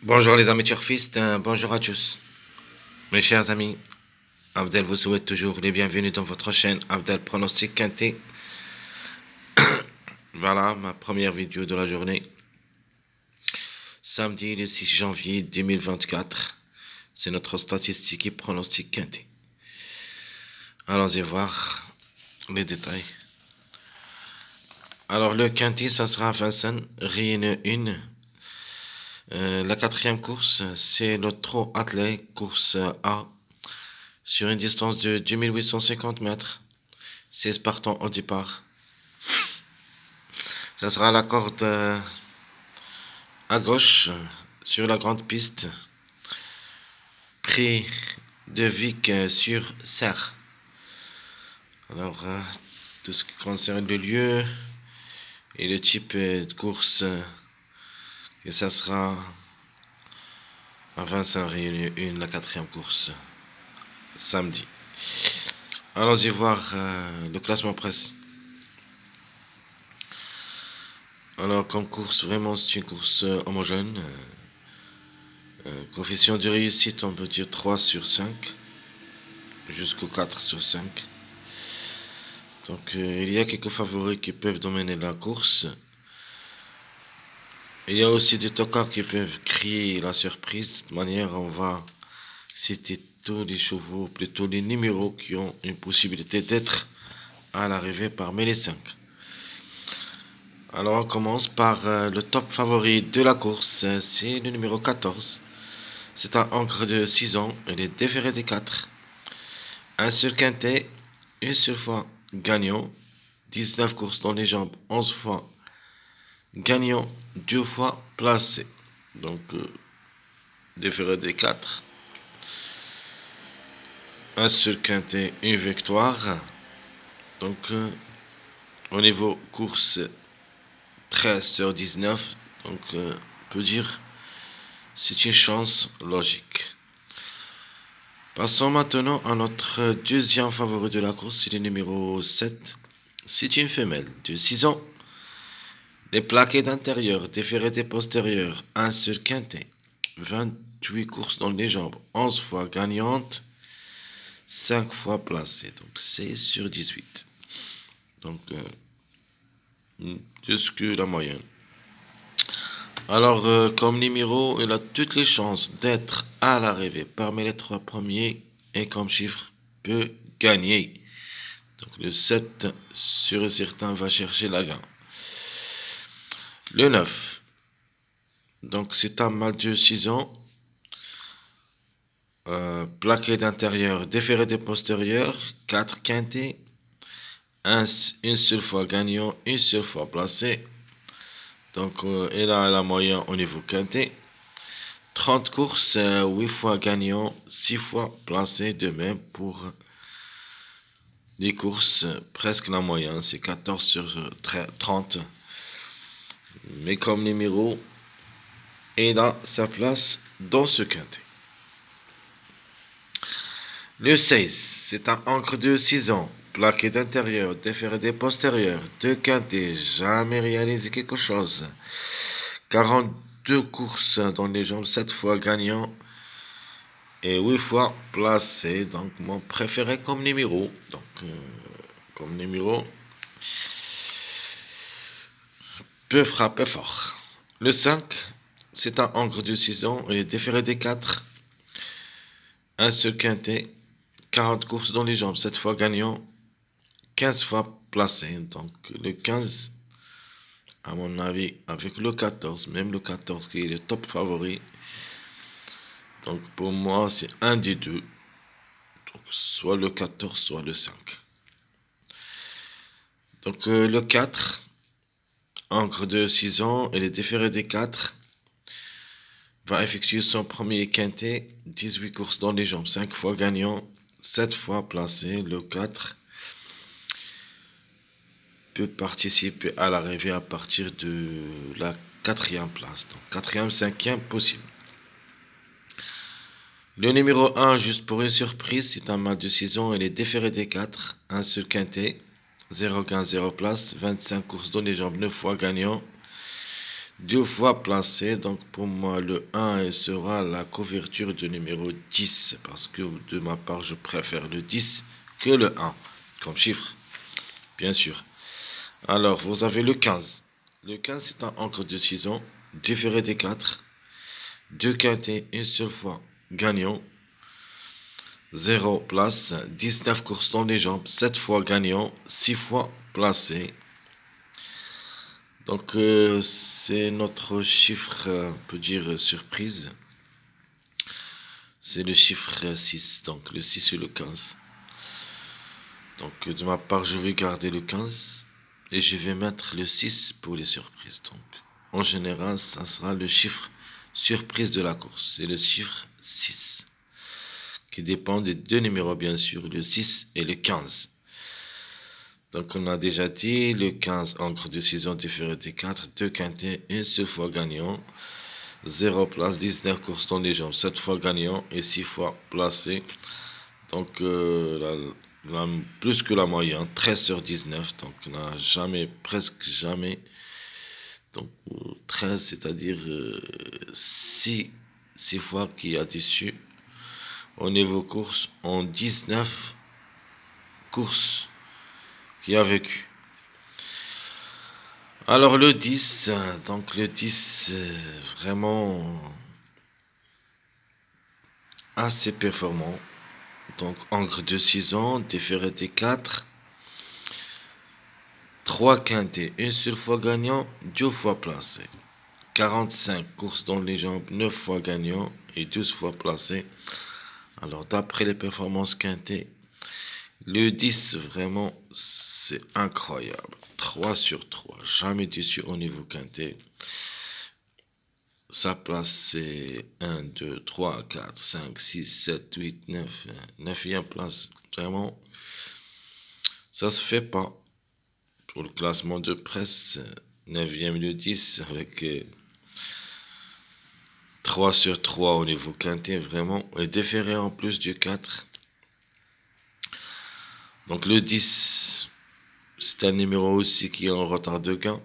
Bonjour les amis turfistes, bonjour à tous. Mes chers amis, Abdel vous souhaite toujours les bienvenus dans votre chaîne Abdel Pronostic Quintet. Voilà ma première vidéo de la journée. Samedi le 6 janvier 2024. C'est notre statistique et pronostic Quintet. Allons-y voir les détails. Alors le Quintet, ça sera Vincennes, Rien 1. La quatrième course, c'est le trot attelé, course A, sur une distance de 2850 mètres. 16 partants au départ. Ça sera la corde à gauche sur la grande piste. Prix de Vic sur Serre. Alors, tout ce qui concerne le lieu et le type de course, et ça sera à Vincennes Réunion 1, la quatrième course, samedi. Allons-y voir le classement presse. Alors, comme course, vraiment, c'est une course homogène. Coefficient de réussite, on peut dire 3 sur 5, jusqu'au 4 sur 5. Donc, il y a quelques favoris qui peuvent dominer la course. Il y a aussi des tocards qui peuvent créer la surprise. De toute manière, on va citer tous les chevaux, plutôt les numéros qui ont une possibilité d'être à l'arrivée parmi les 5. Alors, on commence par le top favori de la course, c'est le numéro 14. C'est un ancre de 6 ans, il est déféré des 4. Un seul quintet, une seule fois gagnant, 19 courses dans les jambes, 11 fois gagnant, 2 fois placé. Donc, déféré des 4. Un seul quintet, une victoire. Donc, au niveau course 13 sur 19, donc on peut dire c'est une chance logique. Passons maintenant à notre deuxième favori de la course, c'est le numéro 7. C'est une femelle de 6 ans. Les plaqués d'intérieur, déférés des postérieurs, un seul quintet, 28 courses dans les jambes, 11 fois gagnante, 5 fois placée, donc 16 sur 18. Donc, plus que la moyenne. Alors, comme numéro, il a toutes les chances d'être à l'arrivée parmi les 3 premiers et comme chiffre, peut gagner. Donc, le 7, sûr et certain, va chercher la gagne. Le 9. Donc, c'est un mâle de 6 ans. Plaqué d'intérieur, déféré des postérieurs, 4 quintés, une seule fois gagnant, une seule fois placé. Donc, il a la moyenne au niveau quintet. 30 courses, 8 fois gagnant, 6 fois placé. De même pour les courses, presque la moyenne, c'est 14 sur 30. Mais comme numéro, il a sa place dans ce quintet. Le 16, c'est un ancre de 6 ans, plaqué d'intérieur, déféré des postérieurs, 2 quintets, jamais réalisé quelque chose. 42 courses dans les jambes, 7 fois gagnant et 8 fois placé. Donc mon préféré comme numéro. Donc comme numéro peut frapper fort. Le 5, c'est un ancre de 6 ans, il est déféré des 4. Un seul quintet, 40 courses dans les jambes, 7 fois gagnant, 15 fois placé. Donc le 15, à mon avis, avec le 14, même le 14 qui est le top favori. Donc pour moi, c'est un des deux. Donc soit le 14, soit le 5. Donc le 4, ancre de 6 ans, il est déféré des 4. Va effectuer son premier quintet, 18 courses dans les jambes, 5 fois gagnant, 7 fois placé. Le 4 peut participer à l'arrivée à partir de la 4e place. Donc 4e, 5e possible. Le numéro 1, juste pour une surprise, c'est un mâle de 6 ans, il est déféré des 4, un seul quintet, 0 gain, 0 place, 25 courses dans les jambes, 9 fois gagnant, 2 fois placé. Donc pour moi, le 1 sera la couverture du numéro 10. Parce que de ma part, je préfère le 10 que le 1 comme chiffre, bien sûr. Alors, vous avez le 15. Le 15, c'est un encre de 6 ans, différé des 4. 2 quintés, une seule fois gagnant. 0 place, 19 courses dans les jambes, 7 fois gagnant, 6 fois placé. Donc c'est notre chiffre, on peut dire surprise. C'est le chiffre 6, donc le 6 et le 15. Donc de ma part, je vais garder le 15 et je vais mettre le 6 pour les surprises. Donc en général, ça sera le chiffre surprise de la course. C'est le chiffre 6 qui dépend des deux numéros, bien sûr, le 6 et le 15. Donc on a déjà dit le 15 encre de 6 ans différé des 4, 2 quintés, une seule fois gagnant, 0 place, 19 courses dans les jambes, 7 fois gagnant et 6 fois placé. Donc plus que la moyenne, 13 sur 19, donc on n'a jamais, presque jamais. Donc 13, c'est-à-dire 6 fois qui a déçu au niveau course en 19 courses qui a vécu. Alors le 10, donc le 10, vraiment assez performant. Donc encre de 6 ans, différé des 4, 3 quintés, une seule fois gagnant, 2 fois placé. 45 courses dans les jambes, 9 fois gagnant et 12 fois placé. Alors d'après les performances quintées, le 10 vraiment c'est incroyable. 3 sur 3, jamais déçu au niveau quinté. Sa place c'est 1, 2, 3, 4, 5, 6, 7, 8, 9, 9e place. Vraiment, ça se fait pas. Pour le classement de presse, 9e le 10 avec 3 sur 3 au niveau quinté, vraiment. Et déféré en plus du 4. Donc le 10, c'est un numéro aussi qui est en retard de gain.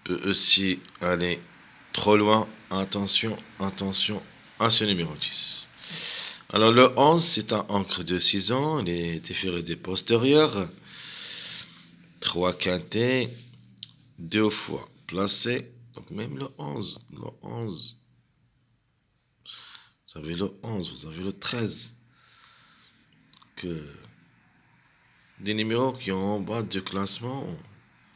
Peut aussi aller trop loin. Attention, attention à ce numéro 10. Alors le 11, c'est un encre de 6 ans. Il est déféré des postérieurs. 3 quintés. 2 fois placé. Donc même le 11. Le 11. Vous avez le 11, vous avez le 13. Que des numéros qui ont en bas de classement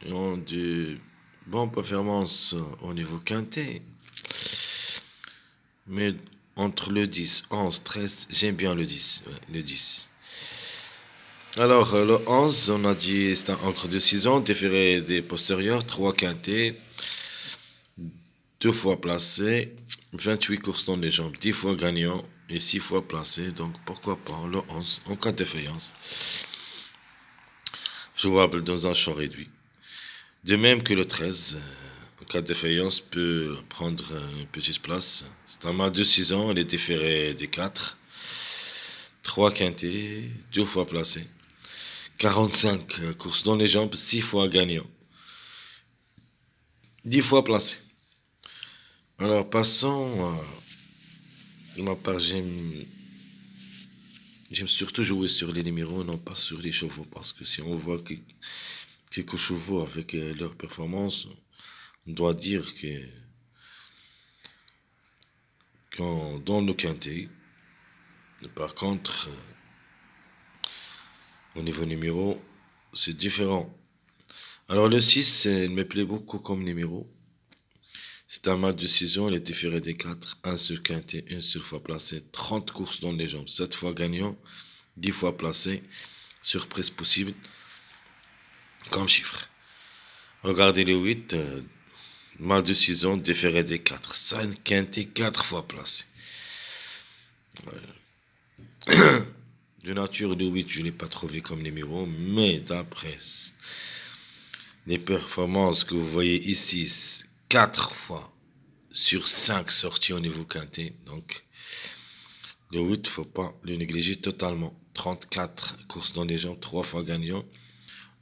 et ont de bonnes performances au niveau quinté. Mais entre le 10, 11, 13, j'aime bien le 10. Ouais, le 10. Alors, le 11, on a dit c'est un encre de 6 ans, déféré des postérieurs, 3 quintés, 2 fois placé, 28 courses dans les jambes, 10 fois gagnant et 6 fois placé. Donc, pourquoi pas le 11 en cas de défaillance. Jouable dans un champ réduit. De même que le 13, en cas de défaillance, peut prendre une petite place. C'est un mât de 6 ans, il est déféré des 4. 3 quintés, 2 fois placé. 45 courses dans les jambes, 6 fois gagnant. 10 fois placé. Alors passons, de ma part, j'aime surtout jouer sur les numéros, non pas sur les chevaux, parce que si on voit quelques chevaux avec leur performance, on doit dire que dans le quintet, par contre, au niveau numéro, c'est différent. Alors le 6, il me plaît beaucoup comme numéro. C'est un match de 6 ans, il est différé des 4, un seul quintet, une seule fois placé, 30 courses dans les jambes, 7 fois gagnant, 10 fois placé, surprise possible, comme chiffre. Regardez le 8, mal de 6 ans, déféré des 4, 5 quintet, 4 fois placé. De nature, le 8, je ne l'ai pas trouvé comme numéro, mais d'après les performances que vous voyez ici, 4 fois sur 5 sorties au niveau quintet. Donc, le 8, il ne faut pas le négliger totalement. 34 courses dans les jambes, 3 fois gagnant,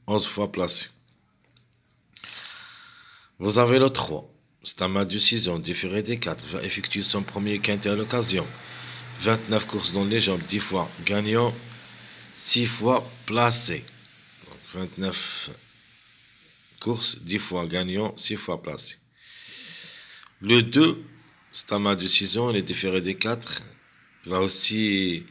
11 fois placé. Vous avez le 3. C'est un match de 6 ans, différé des 4. Va effectuer son premier quintet à l'occasion. 29 courses dans les jambes, 10 fois gagnant, 6 fois placé. Donc 29 courses, 10 fois gagnant, 6 fois placé. Le 2, c'est un match de 6 ans, il est différé des 4. Va aussi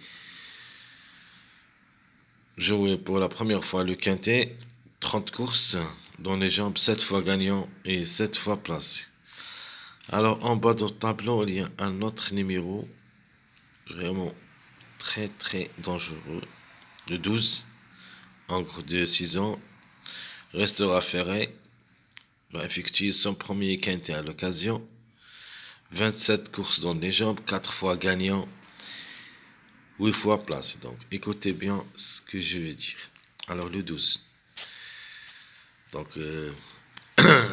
jouer pour la première fois le quintet. 30 courses dans les jambes, 7 fois gagnant et 7 fois placé. Alors en bas du tableau, il y a un autre numéro vraiment très très dangereux. Le 12, encre de 6 ans, restera ferré, va effectuer son premier quintet à l'occasion. 27 courses dans les jambes, 4 fois gagnant, 8 fois placé. Donc écoutez bien ce que je veux dire. Alors le 12. Donc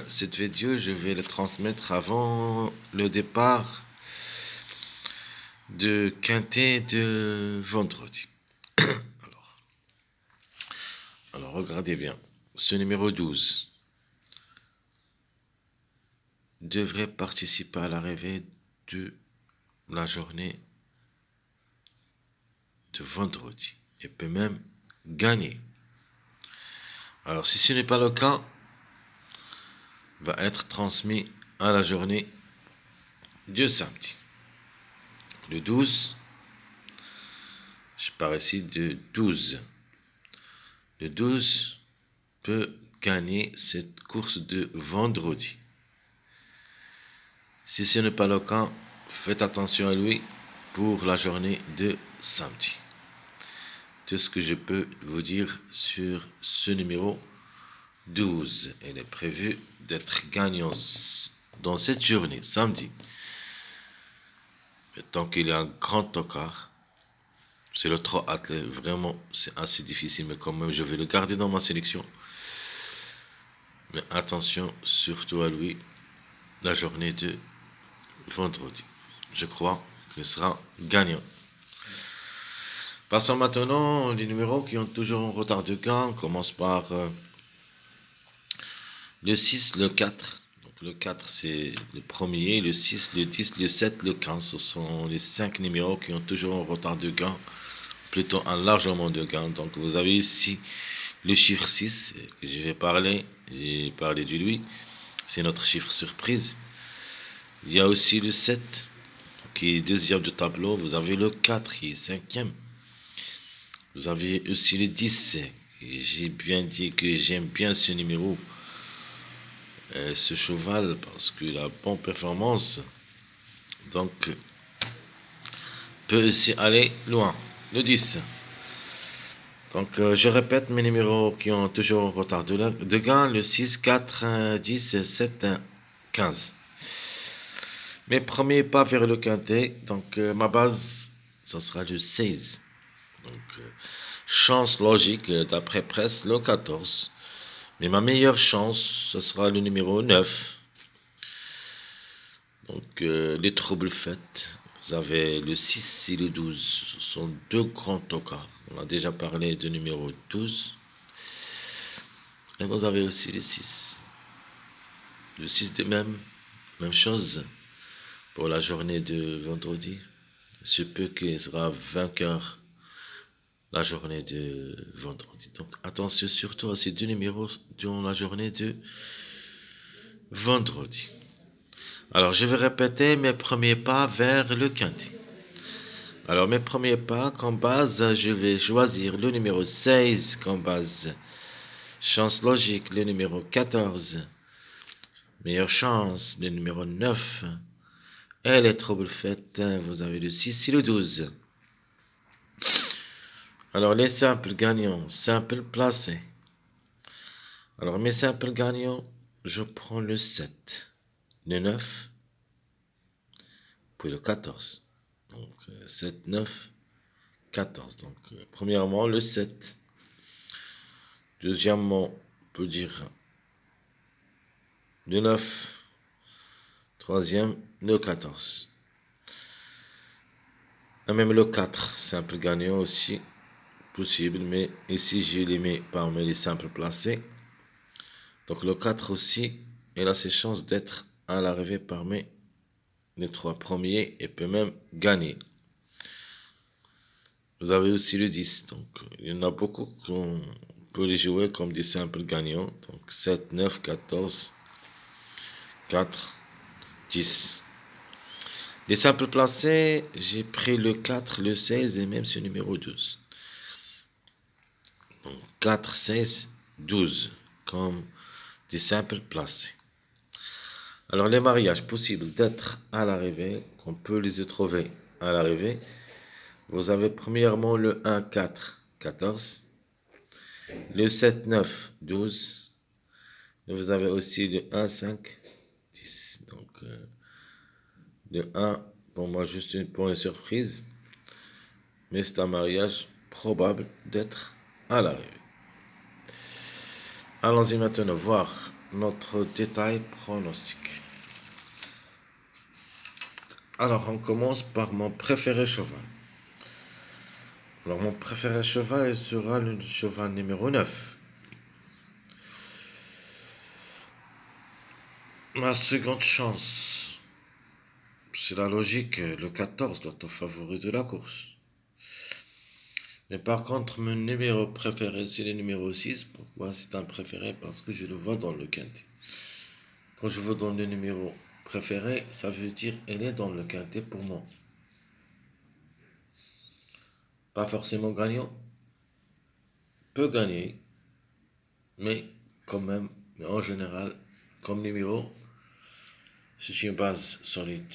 cette vidéo, je vais le transmettre avant le départ de quintet de vendredi. Alors regardez bien. Ce numéro 12 devrait participer à l'arrivée de la journée de vendredi et peut même gagner. Alors si ce n'est pas le cas, va être transmis à la journée de samedi. Le 12, je parle ici de 12. Le 12 peut gagner cette course de vendredi. Si ce n'est pas le cas, faites attention à lui pour la journée de samedi. Tout ce que je peux vous dire sur ce numéro 12. Il est prévu d'être gagnant dans cette journée, samedi. Mais tant qu'il y a un grand tocard, c'est le 3 athlète, vraiment, c'est assez difficile, mais quand même, je vais le garder dans ma sélection. Mais attention, surtout à lui, la journée de vendredi. Je crois qu'il sera gagnant. Passons maintenant les numéros qui ont toujours un retard de gain. On commence par le 6, le 4. Donc le 4, c'est le premier, le 6, le 10, le 7, le 15. Ce sont les 5 numéros qui ont toujours un retard de gain, plutôt un largement de gain. Donc vous avez ici le chiffre 6 que je vais parler. J'ai parlé de lui. C'est notre chiffre surprise. Il y a aussi le 7 qui est deuxième du tableau. Vous avez le 4 qui est cinquième. Vous avez aussi le 10. J'ai bien dit que j'aime bien ce numéro, ce cheval, parce qu'il a bonne performance. Donc, peut aussi aller loin. Le 10. Donc, je répète mes numéros qui ont toujours un retard de gain. Le 6, 4, 10, 7, 15. Mes premiers pas vers le quintet. Donc, ma base, ça sera le 16. Donc, chance logique d'après presse, le 14. Mais ma meilleure chance, ce sera le numéro 9. Donc, les troubles faits. Vous avez le 6 et le 12. Ce sont deux grands tocards. On a déjà parlé du numéro 12. Et vous avez aussi le 6. Le 6 de même chose pour la journée de vendredi. Ce peut qu'il sera vainqueur la journée de vendredi. Donc attention surtout à ces deux numéros durant la journée de vendredi. Alors je vais répéter mes premiers pas vers le quintet. Alors mes premiers pas comme base, je vais choisir le numéro 16 comme base. Chance logique, le numéro 14. Meilleure chance, le numéro 9. Et les troubles faits, vous avez le 6 et le 12. Alors les simples gagnants, simples placés. Alors mes simples gagnants, je prends le 7, le 9, puis le 14. Donc 7, 9, 14. Donc premièrement le 7. Deuxièmement, on peut dire le 9. Troisième, le 14. Et même le 4, simple gagnant aussi, possible, mais ici je les mets parmi les simples placés. Donc le 4 aussi il a ses chances d'être à l'arrivée parmi les 3 premiers et peut même gagner. Vous avez aussi le 10, donc il y en a beaucoup qu'on peut les jouer comme des simples gagnants. Donc 7, 9, 14, 4, 10. Les simples placés, j'ai pris le 4, le 16 et même ce numéro 12. Donc 4, 16, 12 comme des simples placés. Alors les mariages possibles d'être à l'arrivée, qu'on peut les trouver à l'arrivée, vous avez premièrement le 1, 4, 14, le 7, 9, 12, et vous avez aussi le 1, 5, 10. Donc le 1, pour moi juste pour une surprise, mais c'est un mariage probable d'être à l'arrivée. Allons-y maintenant voir notre détail pronostic. Alors on commence par mon préféré cheval. Alors mon préféré cheval sera le cheval numéro 9. Ma seconde chance, c'est la logique, le 14, l'auto favori de la course. Mais par contre, mon numéro préféré, c'est le numéro 6. Pourquoi c'est un préféré? Parce que je le vois dans le quintet. Quand je vois dans le numéro préféré, ça veut dire elle est dans le quintet pour moi. Pas forcément gagnant, peut gagner, mais quand même, mais en général, comme numéro, c'est une base solide.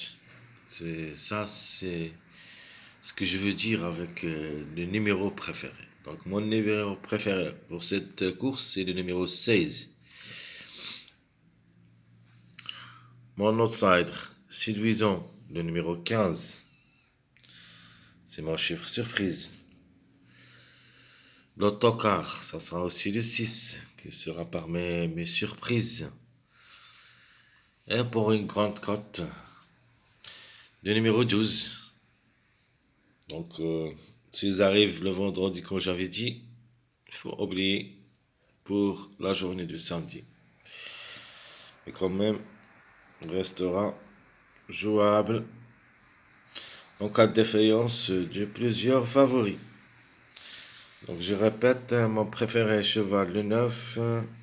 C'est ce que je veux dire avec le numéro préféré. Donc mon numéro préféré pour cette course, c'est le numéro 16. Mon outsider, séduisant, le numéro 15. C'est mon chiffre surprise. L'autocar, ça sera aussi le 6, qui sera parmi mes surprises. Et pour une grande cote, le numéro 12. Donc, s'ils arrivent le vendredi, comme j'avais dit, il faut oublier pour la journée du samedi. Mais quand même, restera jouable en cas de défaillance de plusieurs favoris. Donc je répète, mon préféré cheval le 9,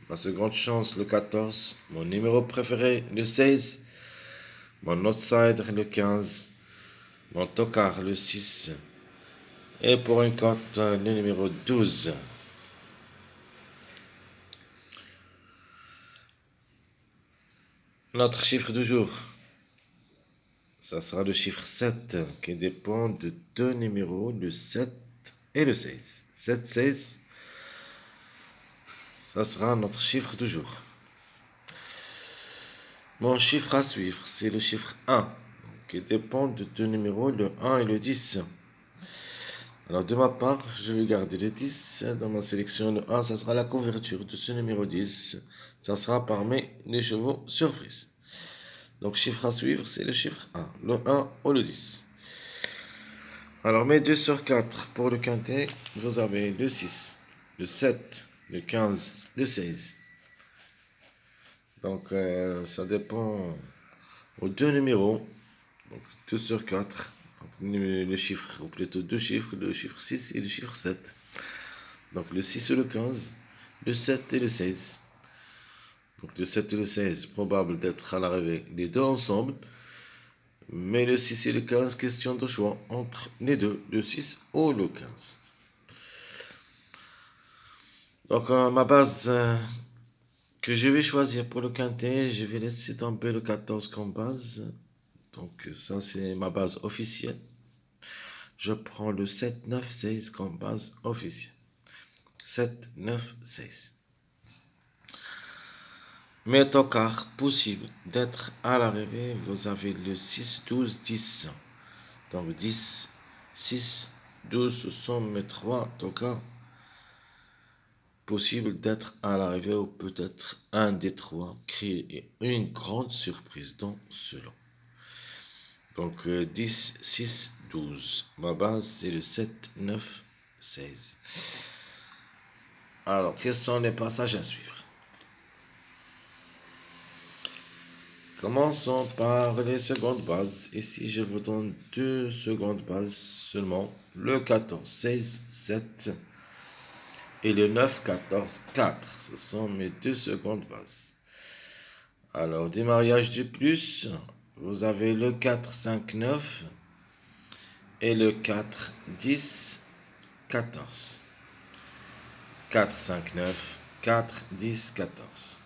ma seconde chance le 14, mon numéro préféré le 16, mon outsider le 15, mon tocard le 6 et pour une cote le numéro 12. Notre chiffre du jour, ça sera le chiffre 7 qui dépend de deux numéros, le 7 et le 16. 7, 16, ça sera notre chiffre du jour. Mon chiffre à suivre, c'est le chiffre 1 qui dépend de deux numéros, le 1 et le 10. Alors de ma part, je vais garder le 10. Dans ma sélection, le 1, ça sera la couverture de ce numéro 10. Ça sera parmi les chevaux surprise. Donc chiffre à suivre, c'est le chiffre 1, le 1 ou le 10. Alors mes 2 sur 4 pour le quintet, vous avez le 6, le 7, le 15, le 16. Donc ça dépend aux deux numéros. Donc 2 sur 4. Donc, le chiffre, ou plutôt deux chiffres, le chiffre 6 et le chiffre 7. Donc le 6 et le 15, le 7 et le 16. Donc le 7 et le 16, probable d'être à l'arrivée les deux ensemble. Mais le 6 et le 15, question de choix entre les deux, le 6 ou le 15. Donc ma base que je vais choisir pour le quintet, je vais laisser tomber le 14 comme base. Donc ça c'est ma base officielle. Je prends le 7, 9, 16 comme base officielle. 7, 9, 16. Mais tocards possible d'être à l'arrivée, vous avez le 6, 12, 10. Donc 10, 6, 12, ce sont mes trois tocards possibles d'être à l'arrivée ou peut-être un des trois créer une grande surprise dans cela. Donc 10, 6, 12. Ma base c'est le 7, 9, 16. Alors, quels sont les passages à suivre? Commençons par les secondes bases. Ici, je vous donne deux secondes bases seulement. Le 14, 16, 7 et le 9, 14, 4. Ce sont mes deux secondes bases. Alors, démarrage du plus, vous avez le 4, 5, 9 et le 4, 10, 14. 4, 5, 9, 4, 10, 14.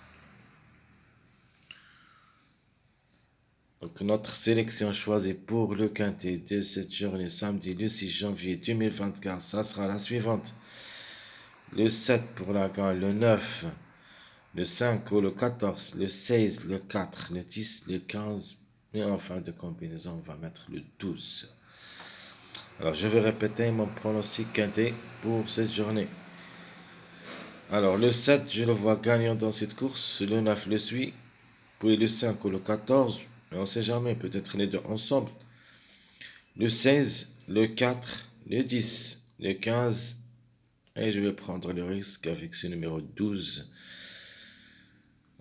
Donc, notre sélection choisie pour le quintet de cette journée, samedi le 6 janvier 2024, ça sera la suivante. Le 7 pour la gagne, le 9, le 5 ou le 14, le 16, le 4, le 10, le 15. Et en fin de combinaison, on va mettre le 12. Alors, je vais répéter mon pronostic quintet pour cette journée. Alors, le 7, je le vois gagnant dans cette course. Le 9 le suit. Puis le 5 ou le 14. Mais on ne sait jamais, peut-être les deux ensemble. Le 16, le 4, le 10, le 15. Et je vais prendre le risque avec ce numéro 12.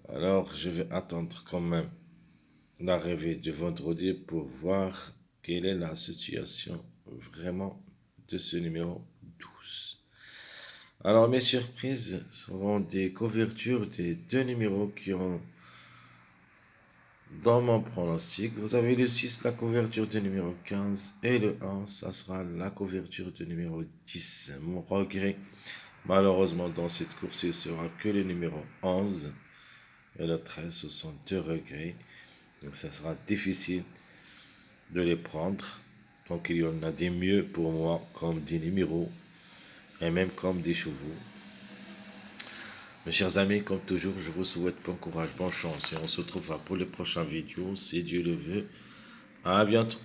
Alors, je vais attendre quand même l'arrivée du vendredi pour voir quelle est la situation vraiment de ce numéro 12. Alors, mes surprises seront des couvertures des deux numéros qui ont dans mon pronostic. Vous avez le 6, la couverture du numéro 15, et le 1, ça sera la couverture du numéro 10. Mon regret, malheureusement, dans cette course, il sera que le numéro 11 et le 13. Ce sont deux regrets. Donc, ça sera difficile de les prendre. Donc, il y en a des mieux pour moi, comme des numéros et même comme des chevaux. Mes chers amis, comme toujours, je vous souhaite bon courage, bonne chance et on se retrouvera pour les prochaines vidéos, si Dieu le veut. À bientôt.